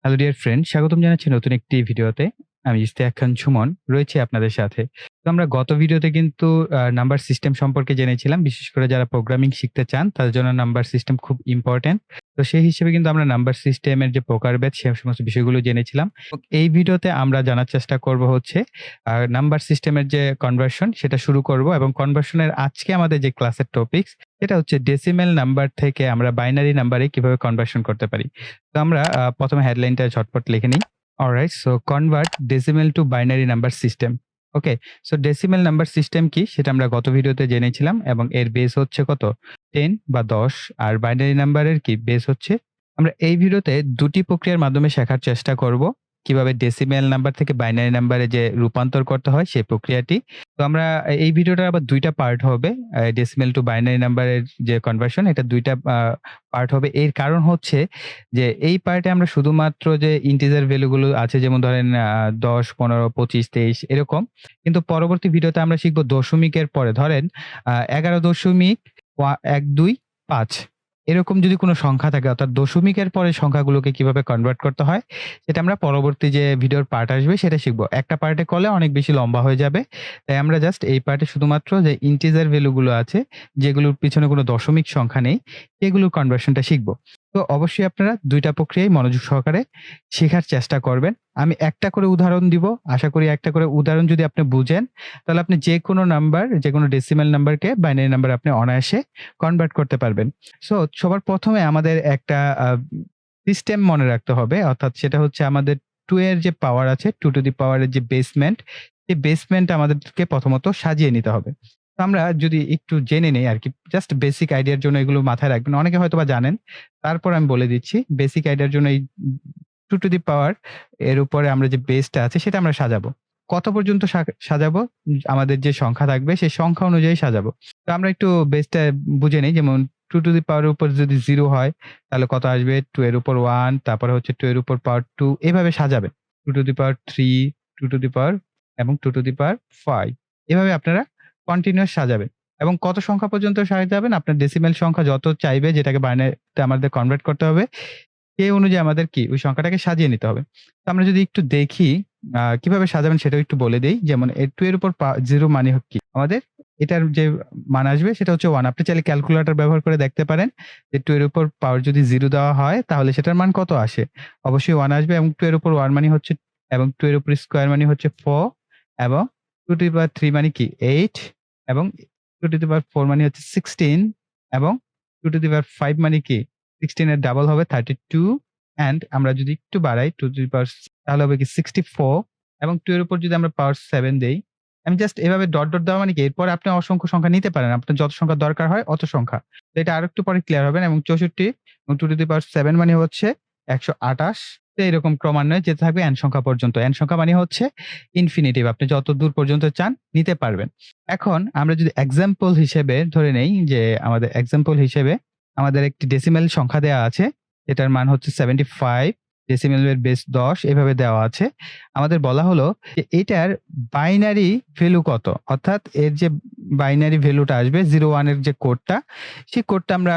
Hello dear friend, স্বাগতম জানাচ্ছি নতুন একটি ভিডিওতে। আমি ইস্তিয়াক খান ঝুমন রয়েছি আপনাদের সাথে। তো আমরা গত ভিডিওতে কিন্তু নাম্বার সিস্টেম সম্পর্কে জেনেছিলাম। বিশেষ করে যারা প্রোগ্রামিং শিখতে চান তাদের জন্য নাম্বার সিস্টেম খুব ইম্পোর্টেন্ট। তো সেই হিসেবে কিন্তু আমরা নাম্বার সিস্টেমের যে প্রকারভেদ সে সমস্ত বিষয়গুলো জেনেছিলাম। তো এই ভিডিওতে আমরা জানার চেষ্টা করব হচ্ছে নাম্বার সিস্টেমের যে কনভার্সন সেটা শুরু করব এবং কনভার্সনের আজকে আমাদের যে ক্লাসের টপিকস সেটা হচ্ছে ডেসিমেল নাম্বার থেকে আমরা বাইনারি নাম্বারে কিভাবে কনভার্সন করতে পারি। তো আমরা প্রথমে হেডলাইনটা ঝটপট লিখে নিই। Alright, so convert decimal two binary number system. ওকে, সো ডেসিমেল নাম্বার সিস্টেম কি সেটা আমরা গত ভিডিওতে জেনেছিলাম এবং এর বেস হচ্ছে কত 10 বা 10। আর বাইনারি নাম্বারের কি বেস হচ্ছে। আমরা এই ভিডিওতে দুটি প্রক্রিয়ার মাধ্যমে শেখার চেষ্টা করব কিভাবে ডেসিমেল নাম্বার থেকে বাইনারি নাম্বারে যে রূপান্তর করতে হয় সেই প্রক্রিয়াটি। তো আমরা এই ভিডিওটার আবার দুইটা পার্ট হবে। ডেসিমেল টু বাইনারি নাম্বারের যে কনভার্সন এটা দুইটা পার্ট হবে। এর কারণ হচ্ছে যে এই পার্টে আমরা শুধুমাত্র যে ইন্টিজার ভ্যালুগুলো আছে যেমন ধরেন 10, 15, 25, 23 এরকম। কিন্তু পরবর্তী ভিডিওতে আমরা শিখব দশমিকের পরে ধরেন 11.125 এরকম যদি কোনো সংখ্যা থাকে অর্থাৎ দশমিকের পরে সংখ্যাগুলোকে কিভাবে কনভার্ট করতে হয় সেটা আমরা পরবর্তী যে ভিডিওর পার্ট আসবে সেটা শিখব। একটা পার্টে করলে অনেক বেশি লম্বা হয়ে যাবে। তাই আমরা জাস্ট এই পার্টে শুধুমাত্র যে ইন্টিজার ভ্যালুগুলো আছে যেগুলোর পিছনে কোনো দশমিক সংখ্যা নেই সেগুলোর কনভার্সনটা শিখব। তো অবশ্যই আপনারা ২ টা প্রক্রিয়াই মনোযোগ সহকারে শেখার চেষ্টা করবেন। আমি একটা করে উদাহরণ দিব। আশা করি একটা করে উদাহরণ যদি আপনি বুঝেন, তাহলে আপনি যেকোনো নাম্বার, যেকোনো ডেসিমাল নাম্বারকে বাইনারি নাম্বারে আপনি অনায়াসে কনভার্ট করতে পারবেন। সো সবার ১ম এ আমাদের একটা সিস্টেম মনে রাখতে হবে। অর্থাৎ সেটা হচ্ছে আমাদের 2 এর যে পাওয়ার আছে, 2 টু দি পাওয়ার এর যে বেসমেন্ট, সেই বেসমেন্ট আমাদেরকে প্রথমত সাজিয়ে নিতে হবে। তো আমরা যদি একটু জেনে নেই আরকি, জাস্ট বেসিক আইডিয়ার জন্য এগুলো মাথায় রাখবেন। অনেকে হয়তোবা জানেন। তারপর আমি বলে দিচ্ছি। বেসিক আইডিয়ার জন্য এই 2 টু দি পাওয়ার এর উপরে আমরা যে বেসটা আছে সেটা আমরা সাজাবো। কত পর্যন্ত সাজাবো? আমাদের যে সংখ্যা থাকবে সেই সংখ্যা অনুযায়ী সাজাবো। তো আমরা একটু বেসটা বুঝে নেই। যেমন 2 টু দি পাওয়ার এর উপর যদি 0 হয় তাহলে কত আসবে? 2 এর উপর 1, তারপরে হচ্ছে 2 এর উপর পাওয়ার 2 এভাবে সাজাবেন। 2 to the power 3, 2 to the পাওয়ার এবং 2 টু দি পাওয়ার 5 এভাবে আপনারা কন্টিনিউয়াস সাজাবেন। এবং কত সংখ্যা পর্যন্ত সাজাবেন? আপনার ডেসিমেল সংখ্যা যত চাইবে যেটাকে বাইনারিতে আমাদের কনভার্ট করতে হবে, সেই অনুযায়ী আমাদের কি ওই সংখ্যাটাকে সাজিয়ে নিতে হবে। তো আমরা যদি একটু দেখি কিভাবে সাজাবেন সেটাও একটু বলে দেই। যেমন 2 এর উপর 0 মানে কি? আমাদের এটার যে মান আসবে সেটা হচ্ছে 1। আপনি চাইলে ক্যালকুলেটর ব্যবহার করে দেখতে পারেন যে 2 এর উপর পাওয়ার যদি 0 দেওয়া হয় তাহলে সেটার মান কত আসে? অবশ্যই 1 আসবে এবং 2 এর উপর 1 মানে হচ্ছে এবং 2 এর উপর স্কয়ার মানে হচ্ছে 4 এবং 2 টু দি পাওয়ার 3 মানে কি 8 এবং 2 টু দি পাওয়ার 4 মানে হচ্ছে 16 এবং 2 টু দি পাওয়ার 5 মানে কি 16 এর ডাবল হবে 32 অ্যান্ড আমরা যদি একটু বাড়াই 2 টু দি পাওয়ার তাহলে হবে কি 64 এবং 2 এর উপর যদি আমরা পাওয়ার 7 দেই, আমি জাস্ট এভাবে ডট দেওয়া মানে কি এরপরে আপনি অসংখ্য সংখ্যা নিতে পারেন। আপনার যত সংখ্যা দরকার হয় অত সংখ্যা। তো এটা আরেকটু পরে ক্লিয়ার হবেন এবং 64 এবং 2 টু দি পাওয়ার 7 মানে হচ্ছে 128। তো এরকম ক্রমান্বয়ে যেতে থাকবে n সংখ্যা পর্যন্ত। n সংখ্যা মানে হচ্ছে ইনফিনিটিভ। আপনি যত দূর পর্যন্ত চান নিতে পারবেন। এখন আমরা যদি এক্সাম্পল হিসেবে ধরে নেই যে আমাদের এক্সাম্পল হিসেবে আমাদের একটি ডেসিমেল সংখ্যা দেয়া আছে। এটার মান হচ্ছে 75, ডেসিমেলের বেস 10 এভাবে দেওয়া আছে। আমাদের বলা হলো যে এটার বাইনারি ভ্যালু কত? অর্থাৎ এর যে বাইনারি ভ্যালুটা আসবে 01 এর যে কোডটা, সেই কোডটা আমরা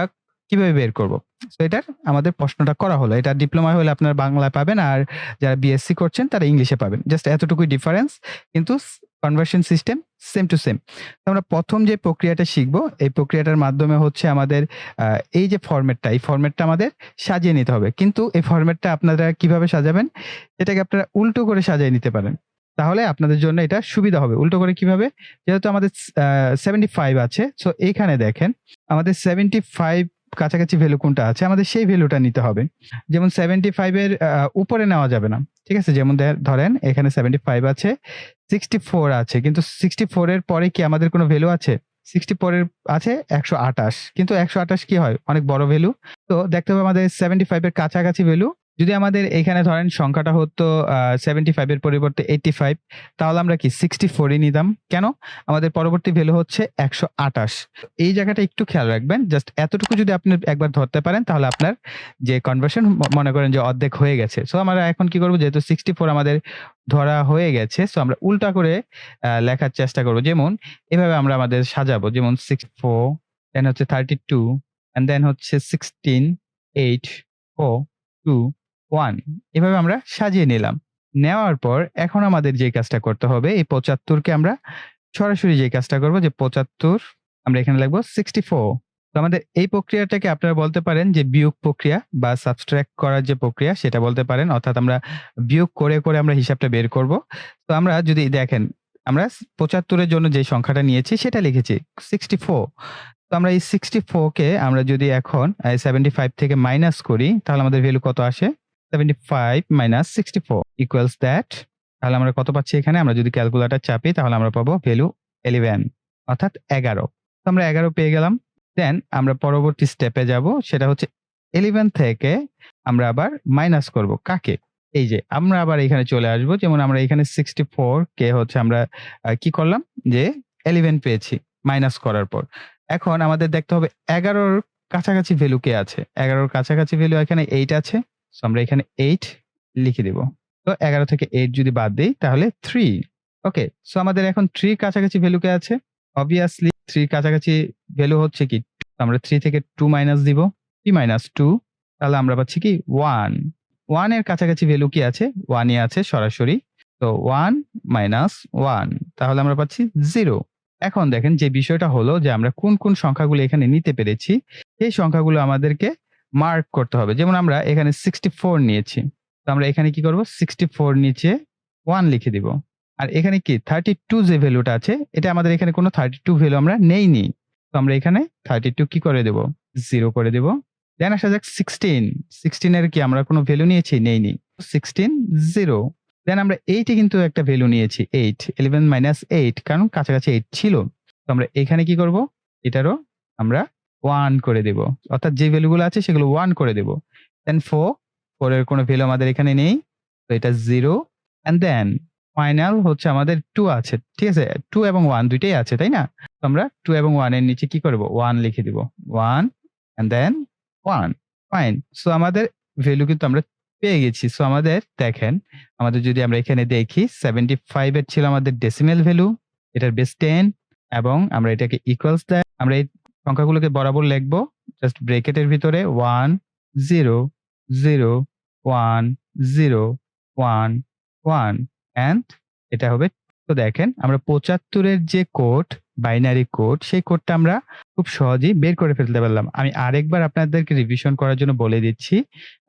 কিভাবে বের করব? সো এটার আমাদের প্রশ্নটা করা হলো। এটা ডিপ্লোমায় হলে আপনারা বাংলায় পাবেন আর যারা বিএসসি করছেন তারা ইংলিশে পাবেন। জাস্ট এতটুকুই ডিফারেন্স। কিন্তু conversion system same to same. তো আমরা ১ম যে প্রক্রিয়াটা শিখব, এই প্রক্রিয়াটার মাধ্যমে হচ্ছে আমাদের এই যে ফরম্যাটটা, এই ফরম্যাটটা আমাদের সাজিয়ে নিতে হবে। কিন্তু এই ফরম্যাটটা আপনারা কিভাবে সাজাবেন? এটাকে আপনারা উল্টো করে সাজিয়ে নিতে পারেন। তাহলে আপনাদের জন্য এটা সুবিধা হবে। উল্টো করে কিভাবে? যেহেতু আমাদের 75 আছে। সো এইখানে দেখেন আমাদের 75 কাছাকাছি ভ্যালু কোনটা আছে? আমাদের সেই ভ্যালুটা নিতে হবে। যেমন 75 এর উপরে নেওয়া যাবে না। ঠিক আছে? যেমন ধরেন এখানে 75 আছে, 64 আছে। কিন্তু 64 এর পরে কি আমাদের কোনো ভ্যালু আছে? 64 এর আছে 128 কিন্তু 128 কি হয়? অনেক বড় ভ্যালু। তো দেখতে হবে আমাদের 75 এর কাছাকাছি ভ্যালু। যদি আমাদের এখানে ধরেন সংখ্যাটা হতো 75 এর পরিবর্তে 85 তাহলে আমরা কি 64 ই নিতাম। কেন? আমাদের পরবর্তী ভ্যালু হচ্ছে 128। এই জায়গাটা একটু খেয়াল রাখবেন। জাস্ট এতটুকু যদি আপনি একবার ধরতে পারেন তাহলে আপনার যে কনভার্সন মনে করেন যে অর্ধেক হয়ে গেছে। সো আমরা এখন কি করব? যেহেতু 64 আমাদের ধরা হয়ে গেছে, সো আমরা উল্টা করে লেখার চেষ্টা করব। যেমন এভাবে আমরা আমাদের সাজাবো। যেমন 64 দেন হচ্ছে 32 অ্যান্ড দেন হচ্ছে 16 8 4 2 1 এভাবে আমরা সাজিয়ে নিলাম। নেওয়ার পর এখন আমাদের যে কাজটা করতে হবে এই ৭৫ কে আমরা সরাসরি যে কাজটা করব যে ৭৫ আমরা এখানে লিখব 64। তো আমাদের এই প্রক্রিয়াটাকে আপনারা বলতে পারেন যে বিয়োগ প্রক্রিয়া বা সাবট্রাক্ট করার যে প্রক্রিয়া সেটা বলতে পারেন। অর্থাৎ আমরা বিয়োগ করে আমরা হিসাবটা বের করব। তো আমরা যদি দেখেন আমরা ৭৫ এর জন্য যে সংখ্যাটা নিয়েছি সেটা লিখেছি 64। তো আমরা এই 64 কে আমরা যদি এখন 75 থেকে মাইনাস করি তাহলে আমাদের ভ্যালু কত আসে? 75 মাইনাস 64 ইকুয়ালস দ্যাট তাহলে আমরা কত পাচ্ছি এখানে? আমরা যদি ক্যালকুলেটর চাপি তাহলে আমরা পাবো ভ্যালু 11 অর্থাৎ 11। তো আমরা 11 পেয়ে গেলাম। দেন আমরা পরবর্তী স্টেপে যাব সেটা হচ্ছে 11 থেকে আমরা আবার মাইনাস করব কাকে? এই যে আমরা আবার এখানে চলে আসবো। যেমন আমরা এখানে 64 কে হচ্ছে আমরা কি করলাম যে 11 পেয়েছি মাইনাস করার পর। এখন আমাদের দেখতে হবে 11 র কাছাকাছি ভ্যালু কে আছে? 11 র কাছাকাছি ভ্যালু এখানে 8 আছে। সো আমরা এখানে 8 লিখে দিব। তো 11 থেকে 8 যদি বাদ দেই তাহলে 3। ওকে। সো আমাদের এখন 3 র কাছাকাছি ভ্যালু কে আছে? obviously 3 র কাছাকাছি ভ্যালু হচ্ছে কি? আমরা 3 থেকে 2 মাইনাস দিব। 3 মাইনাস 2 তাহলে আমরা পাচ্ছি কি 1। 1 এর কাছাকাছি ভ্যালু কি আছে? 1 ই আছে সরাসরি। তো 1 মাইনাস 1 তাহলে আমরা পাচ্ছি 0। এখন দেখেন যে বিষয়টা হলো যে আমরা কোন সংখ্যাগুলো এখানে নিতে পেরেছি, সেই সংখ্যাগুলো আমাদেরকে মার্ক করতে হবে। যেমন আমরা এখানে 64 নিয়েছি। তো আমরা এখানে কি করব? 64 নিচে 1 লিখে দিব। আর এখানে কি 32 যে ভ্যালুটা আছে, এটা আমাদের এখানে কোনো 32 ভ্যালু আমরা নেইনি। তো আমরা এখানে 32 কি করে দেব? 0 করে দেব। দেন আসা যাক 16। 16 এর কি আমরা কোনো ভ্যালু নিয়েছি? নেইনি। 16 0। দেন আমরা 8 এ কিন্তু একটা ভ্যালু নিয়েছি 8 11 মাইনাস 8 কারণ কাছাকাছি 8 ছিল। তো আমরা এখানে কি করব? এটারও আমরা 1 করে দেব। অর্থাৎ যে ভ্যালুগুলো আছে সেগুলো 1 করে দেব। দেন 4 এর কোনো ভ্যালু আমাদের এখানে নেই। তো এটা 0 অ্যান্ড দেন ফাইনাল হচ্ছে আমাদের 2 আছে। ঠিক আছে? 2 এবং 1 দুইটাই আছে, তাই না? তো আমরা 2 এবং 1 এর নিচে কি করব? 1 লিখে দিব। 1 অ্যান্ড দেন 1 ফাইন। সো আমাদের ভ্যালু কিন্তু আমরা পেয়ে গেছি। সো আমাদের দেখেন আমাদের যদি আমরা এখানে দেখি 75 এর ছিল আমাদের ডেসিমেল ভ্যালু, এটার বেস 10 এবং আমরা এটাকে ইকুয়ালস দেয়। আমরা এই সংখ্যাগুলোকে বরাবর লিখবো জাস্ট ব্র্যাকেটের ভিতরে 1 0 0 1 0 1 1 অ্যান্ড এটা হবে। তো দেখেন আমরা ৭৫ এর যে কোড বাইনারি কোড সেই কোডটা আমরা খুব সহজেই বের করে ফেলতে পারলাম। আমি আরেকবার আপনাদেরকে রিভিশন করার জন্য বলে দিচ্ছি।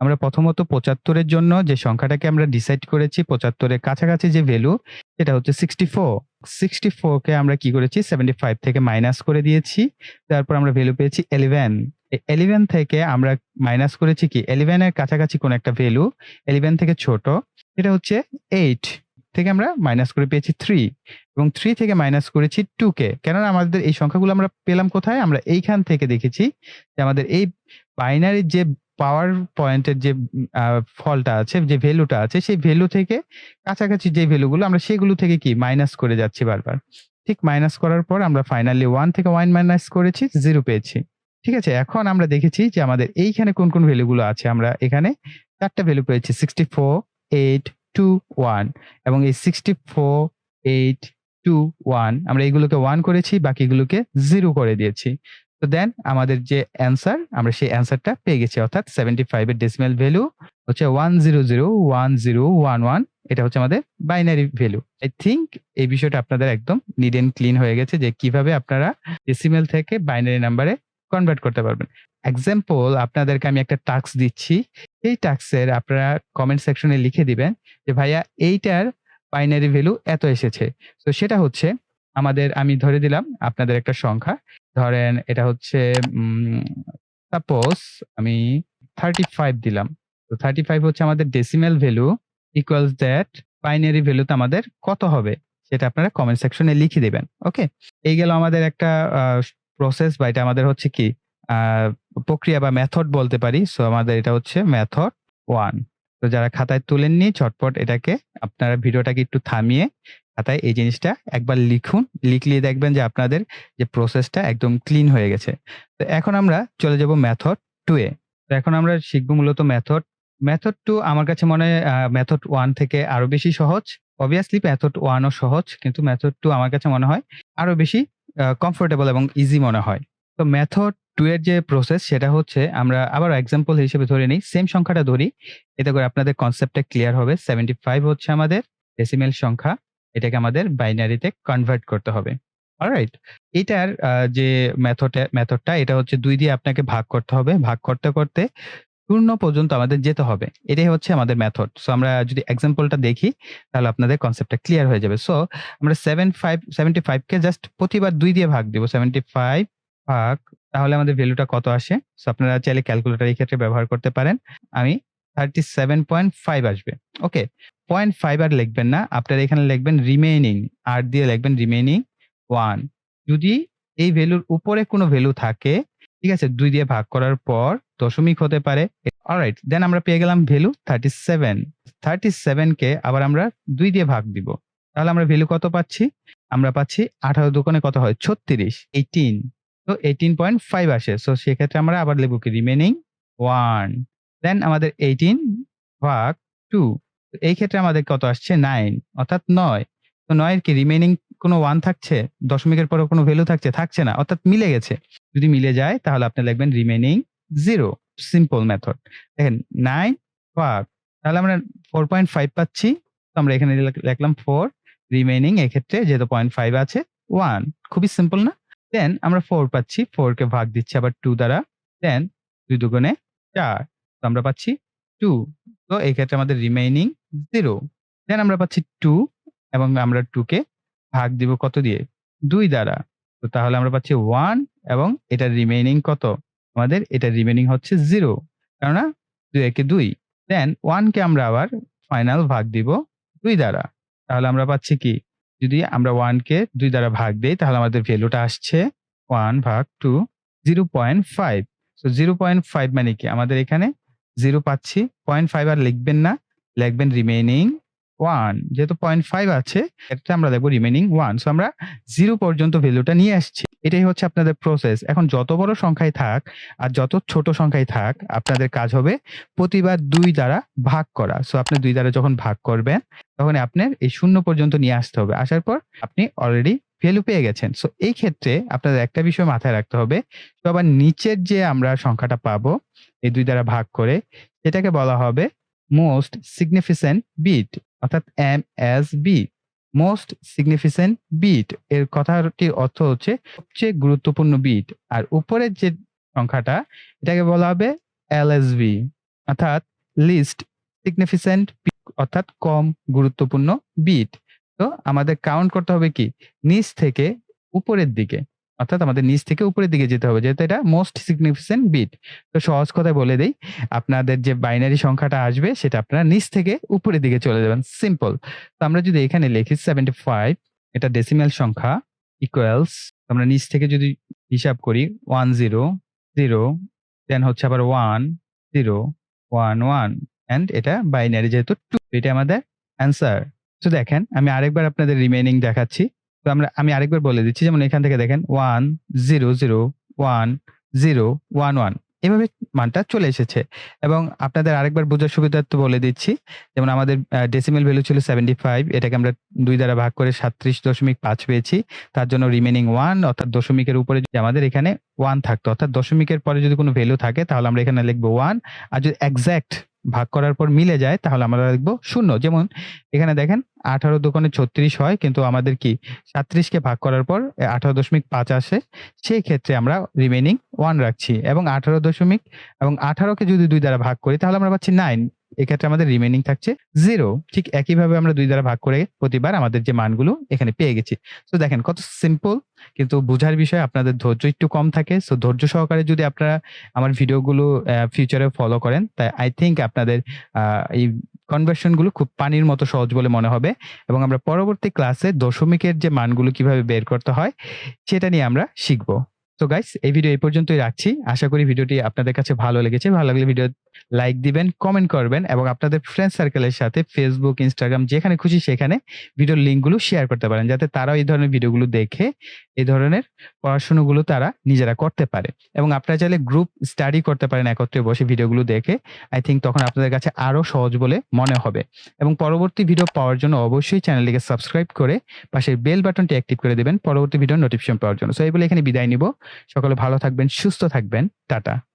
আমরা প্রথমত ৭৫ এর জন্য যে সংখ্যাটাকে আমরা ডিসাইড করেছি ৭৫ এর কাছাকাছি যে ভ্যালু সেটা হচ্ছে 64। 64 কে আমরা কি করেছি 75 থেকে মাইনাস করে দিয়েছি। তারপর আমরা ভ্যালু পেয়েছি 11। এই 11 থেকে আমরা মাইনাস করেছি কি 11 এর কাছাকাছি কোন একটা ভ্যালু 11 থেকে ছোট এটা হচ্ছে 8 থেকে আমরা মাইনাস করে পেয়েছি 3 এবং 3 থেকে মাইনাস করেছি 2 কে। কেননা আমাদের এই সংখ্যাগুলো আমরা পেলাম কোথায়? আমরা এইখান থেকে দেখেছি যে আমাদের এই বাইনারির যে পাওয়ার পয়েন্টের যে ফলটা আছে, যে ভ্যালুটা আছে সেই ভ্যালু থেকে কাছাকাছি যে ভ্যালুগুলো আমরা সেগুলো থেকে কি মাইনাস করে যাচ্ছি বারবার। ঠিক মাইনাস করার পর আমরা ফাইনালি 1 থেকে 1 মাইনাস করেছি 0 পেয়েছি। ঠিক আছে? এখন আমরা দেখেছি যে আমাদের এইখানে কোন ভ্যালুগুলো আছে। আমরা এখানে ৪ টা ভ্যালু পেয়েছি 64, 8, 2, 1 এবং এই 64, 8, 2, 1 আমরা এগুলোকে 1 করেছি, বাকিগুলোকে 0 করে দিয়েছি। তো দেন আমাদের যে অ্যান্সার আমরা সেই অ্যান্সারটা পেয়ে গেছি। অর্থাৎ 75 এর ডেসিমাল ভ্যালু হচ্ছে 1001011। এটা হচ্ছে আমাদের বাইনারি ভ্যালু। আই থিংক এই বিষয়টা আপনাদের একদম নিট অ্যান্ড ক্লিন হয়ে গেছে যে কিভাবে আপনারা ডেসিমাল থেকে বাইনারি নাম্বারে কনভার্ট করতে পারবেন। এক্সাম্পল আপনাদেরকে আমি একটা টাস্ক দিচ্ছি। এই টাস্কের আপনারা কমেন্ট সেকশনে লিখে দিবেন যে ভাইয়া এইটার বাইনারি ভ্যালু এত এসেছে। তো সেটা হচ্ছে আমাদের আমি ধরে দিলাম আপনাদের একটা সংখ্যা। ধরেন এটা হচ্ছে সাপোজ আমি 35 দিলাম। তো 35 হচ্ছে আমাদের decimal value equals that binary ভ্যালুতে আমাদের কত হবে সেটা আপনারা কমেন্ট সেকশনে লিখে দিবেন। ওকে? এই গেল আমাদের একটা প্রসেস বা এটা আমাদের হচ্ছে কি আ প্রক্রিয়া বা মেথড বলতে পারি। সো আমাদের এটা হচ্ছে মেথড 1। তো যারা খাতায় তুলেননি ঝটপট এটাকে আপনারা ভিডিওটাকে একটু থামিয়ে খাতায় এই জিনিসটা একবার লিখুন। লিখলেই দেখবেন যে আপনাদের যে প্রসেসটা একদম ক্লিন হয়ে গেছে। তো এখন আমরা চলে যাব মেথড 2 এ। তো এখন আমরা শিখব মূলত মেথড 2 আমার কাছে মনে হয় মেথড 1 থেকে আরো বেশি সহজ। obviously মেথড 1 ও সহজ কিন্তু মেথড 2 আমার কাছে মনে হয় আরো বেশি কমফোর্টেবল এবং ইজি মনে হয়। তো মেথড 2 এর যে প্রসেস সেটা হচ্ছে আমরা আবার এক্সাম্পল হিসেবে ধরে নিই। সেম সংখ্যাটা ধরি। এতে করে আপনাদের কনসেপ্টটা ক্লিয়ার হবে। 75 হচ্ছে আমাদের ডেসিমেল সংখ্যা। এটাকে আমাদের বাইনারিতে কনভার্ট করতে হবে। অলরাইট? এটার যে মেথডটা এটা হচ্ছে 2 দিয়ে আপনাকে ভাগ করতে হবে। ভাগ করতে শূন্য পর্যন্ত আমাদের যেতে হবে। এটাই হচ্ছে আমাদের মেথড। সো আমরা যদি এক্সাম্পলটা দেখি তাহলে আপনাদের কনসেপ্টটা ক্লিয়ার হয়ে যাবে। সো আমরা 75 কে জাস্ট প্রতিবার 2 দিয়ে ভাগ দিব। 75 ভাগ তাহলে আমাদের ভ্যালুটা কত আসে? সো আপনারা চাইলে ক্যালকুলেটর এই ক্ষেত্রে ব্যবহার করতে পারেন। আমি 37.5 আসবে। ওকে? 0.5 আর লিখবেন না। আপনারা এখানে লিখবেন রিমেইনিং। আর দিয়ে লিখবেন রিমেইনিং 1 যদি এই ভ্যালুর উপরে কোনো ভ্যালু থাকে, ঠিক আছে? 2 দিয়ে ভাগ করার পর দশমিক হতে পারে। অলরাইট, দেন আমরা পেয়ে গেলাম ভ্যালু 37। 37 কে আবার আমরা 2 দিয়ে ভাগ দিব। তাহলে আমরা ভ্যালু কত পাচ্ছি? আমরা পাচ্ছি 18 দোকানে কত হয়? 36, 18। তো 18.5 আসে। সো সেক্ষেত্রে আমরা আবার লিখব কি? রিমেইনিং 1। দেন আমাদের 18 ভাগ 2। তো এই ক্ষেত্রে আমাদের কত আসছে? 9 অর্থাৎ 9। তো 9 এর কি রিমেইনিং কোনো 1 থাকছে? দশমিকের পরে কোনো ভ্যালু থাকছে? থাকছে না। অর্থাৎ মিলে গেছে। যদি মিলে যায় তাহলে আপনি লিখবেন রিমেইনিং 0। Simple method. দেখেন 9 ভাগ তাহলে আমরা 4.5 পাচ্ছি। তো আমরা এখানে লিখলাম 4 রিমেইনিং এক্ষেত্রে যেহেতু 0.5 আছে 1 খুবই সিম্পল না? দেন আমরা 4 পাচ্ছি। 4 কে ভাগ দিচ্ছি আবার 2 দ্বারা। দেন 2 দুগুণে 4। তো আমরা পাচ্ছি 2। তো এই ক্ষেত্রে আমাদের রিমেইনিং 0। দেন আমরা পাচ্ছি 2 এবং আমরা 2 কে ভাগ দিব কত দিয়ে? 2 দ্বারা। তো তাহলে আমরা পাচ্ছি 1 এবং এটার রিমেইনিং কত? আমাদের এটার রিমেইনিং হচ্ছে 0 কেননা 2 একে 2। দেন 1 কে আমরা আবার ফাইনাল ভাগ দিব 2 দ্বারা। তাহলে আমরা পাচ্ছি কি? যদি আমরা 1 কে 2 দ্বারা ভাগ দেই তাহলে আমাদের ভ্যালুটা আসছে 1 ভাগ 2 0.5। সো 0.5 মানে কি? আমাদের এখানে 0 পাচ্ছি। 0.5 আর লিখবেন না। লিখবেন রিমেইনিং 1 যেহেতু 0.5 আছে এক্ষেত্রে আমরা লিখব রিমেইনিং 1। সো আমরা 0 পর্যন্ত ভ্যালুটা নিয়ে আসছি। এটাই হচ্ছে আপনাদের প্রসেস। এখন যত বড় সংখ্যাই থাক আর যত ছোট সংখ্যাই থাক আপনাদের কাজ হবে প্রতিবার 2 দ্বারা ভাগ করা। সো আপনি 2 দ্বারা যখন ভাগ করবেন তখন আপনার এই 0 পর্যন্ত নিয়ে আসতে হবে। আসার পর আপনি অলরেডি ভ্যালু পেয়ে গেছেন। সো এই ক্ষেত্রে আপনাদের একটা বিষয় মাথায় রাখতে হবে। সবার নিচের যে আমরা সংখ্যাটা পাবো এই 2 দ্বারা ভাগ করে সেটাকে বলা হবে মোস্ট সিগনিফিকেন্ট বিট অর্থাৎ MSB। মোস্ট সিগনিফিকেন্ট বিট এর কথাটির অর্থ হচ্ছে সবচেয়ে গুরুত্বপূর্ণ বিট। আর উপরের যে সংখ্যাটা এটাকে বলা হবে LSB অর্থাৎ লিস্ট সিগনিফিকেন্ট অর্থাৎ কম গুরুত্বপূর্ণ বিট। তো আমাদের কাউন্ট করতে হবে কি? নিচ থেকে উপরের দিকে। অর্থাৎ আমাদের নিচ থেকে উপরের দিকে যেতে হবে যেহেতু এটা মোস্ট সিগনিফিকেন্ট বিট। তো সহজ কথায় বলে দেই, আপনাদের যে বাইনারি সংখ্যাটা আসবে সেটা আপনারা নিচ থেকে উপরের দিকে চলে যাবেন। সিম্পল। তো আমরা যদি এখানে লিখি 75 এটা ডেসিমাল সংখ্যা ইকুয়ালস আমরা নিচ থেকে যদি হিসাব করি 10 0 দেন হচ্ছে আবার 1 0 1 1 এন্ড এটা বাইনারি যেহেতু 2 এটা আমাদের অ্যান্সার। তো দেখেন আমি আরেকবার আপনাদের রিমেইনিং দেখাচ্ছি। তো আমি আরেকবার বলে দিচ্ছি যেমন এখান থেকে দেখেন 1 0 0 1 0 1 1 এভাবে মানটা চলে এসেছে। এবং আপনাদের আরেকবার বোঝার সুবিধার্থে বলে দিচ্ছি। যেমন আমাদের ডেসিমাল ভ্যালু ছিল 75 এটাকে আমরা 2 দ্বারা ভাগ করে 37.5 পেয়েছি। তার জন্য রিমেইনিং 1 অর্থাৎ দশমিকের উপরে যদি আমাদের এখানে 1 থাকতো অর্থাৎ দশমিকের পরে যদি কোনো ভ্যালু থাকে তাহলে আমরা এখানে লিখব 1 আর যদি এক্সাক্ট ভাগ করার পর মিলে যায় তাহলে আমরা লিখব 0। যেমন এখানে দেখেন 18 দোকানে 36 হয় কিন্তু আমাদের কি 37 কে ভাগ করার পর 18.5 আসে। সেই ক্ষেত্রে আমরা রিমেইনিং 1 রাখছি এবং 18 কে যদি 2 দ্বারা ভাগ করি তাহলে আমরা পাচ্ছি 9। এক্ষেত্রে আমাদের রিমেইনিং থাকছে 0। ঠিক একইভাবে আমরা 2 দ্বারা ভাগ করে প্রতিবার আমাদের যে মানগুলো এখানে পেয়ে গেছি। সো দেখেন কত সিম্পল কিন্তু বোঝার বিষয় আপনাদের ধৈর্য একটু কম থাকে। সো ধৈর্য সহকারে যদি আপনারা আমার ভিডিওগুলো ফিউচারে ফলো করেন তাই আই থিংক আপনাদের এই কনভার্সন গুলো খুব পানির মতো সহজ বলে মনে হবে এবং আমরা পরবর্তী ক্লাসে দশমিকের যে মানগুলো কিভাবে বের করতে হয় সেটা নিয়ে আমরা শিখব। তো গাইস এই ভিডিও এই পর্যন্তই রাখছি। আশা করি ভিডিওটি আপনাদের কাছে ভালো লেগেছে। ভালো লাগলে ভিডিও লাইক দিবেন, কমেন্ট করবেন এবং আপনাদের ফ্রেন্ড সার্কেলের সাথে Facebook, Instagram যেখানে খুশি সেখানে ভিডিওর লিঙ্কগুলো শেয়ার করতে পারেন। যাতে তারাও এই ধরনের ভিডিওগুলো দেখে এই ধরনের পড়াশোনাগুলো তারা নিজেরা করতে পারে। এবং আপনারা চাইলে গ্রুপ স্টাডি করতে পারেন একত্রে বসে ভিডিওগুলো দেখে। আই থিংক তখন আপনাদের কাছে আরো সহজ বলে মনে হবে। এবং পরবর্তী ভিডিও পাওয়ার জন্য অবশ্যই চ্যানেলটিকে সাবস্ক্রাইব করে পাশের বেল বাটনটি অ্যাক্টিভ করে দিবেন পরবর্তী ভিডিওর নোটিফিকেশন পাওয়ার জন্য। সো এই বলে এখানে বিদায় নিব। সকলে ভালো থাকবেন, সুস্থ থাকবেন। টাটা।